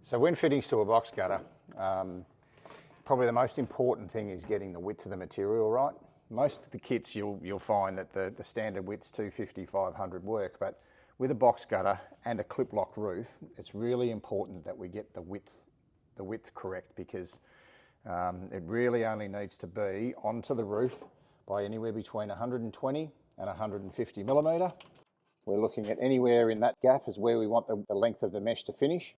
So when fittings to a box gutter, probably the most important thing is getting the width of the material right. Most of the kits you'll find that the standard width's 250, 500 work, but with a box gutter and a Klip-Lok roof, it's really important that we get the width correct, because it really only needs to be onto the roof by anywhere between 120 and 150 millimetre. We're looking at anywhere in that gap is where we want the length of the mesh to finish.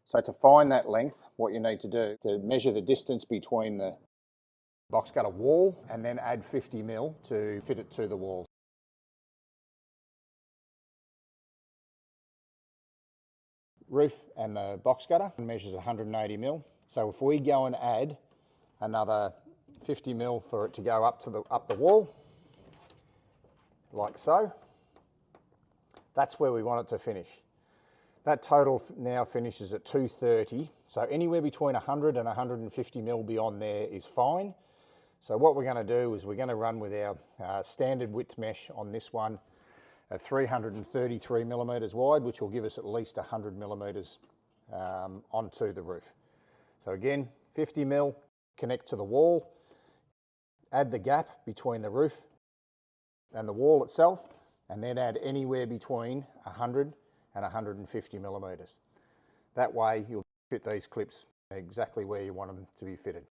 So to find that length, what you need to do to measure the distance between the box gutter wall and then add 50 mil to fit it to the wall. Roof and the box gutter measures 180 mil. So if we go and add another 50 mil for it to go up the wall, like so, that's where we want it to finish. That total now finishes at 230, so anywhere between 100 and 150 mil beyond there is fine. So what we're going to do is we're going to run with our standard width mesh on this one at 333 millimetres wide, which will give us at least 100 millimetres onto the roof. So again, 50 mil, connect to the wall, add the gap between the roof and the wall itself, and then add anywhere between 100 and 150 millimetres. That way you'll fit these clips exactly where you want them to be fitted.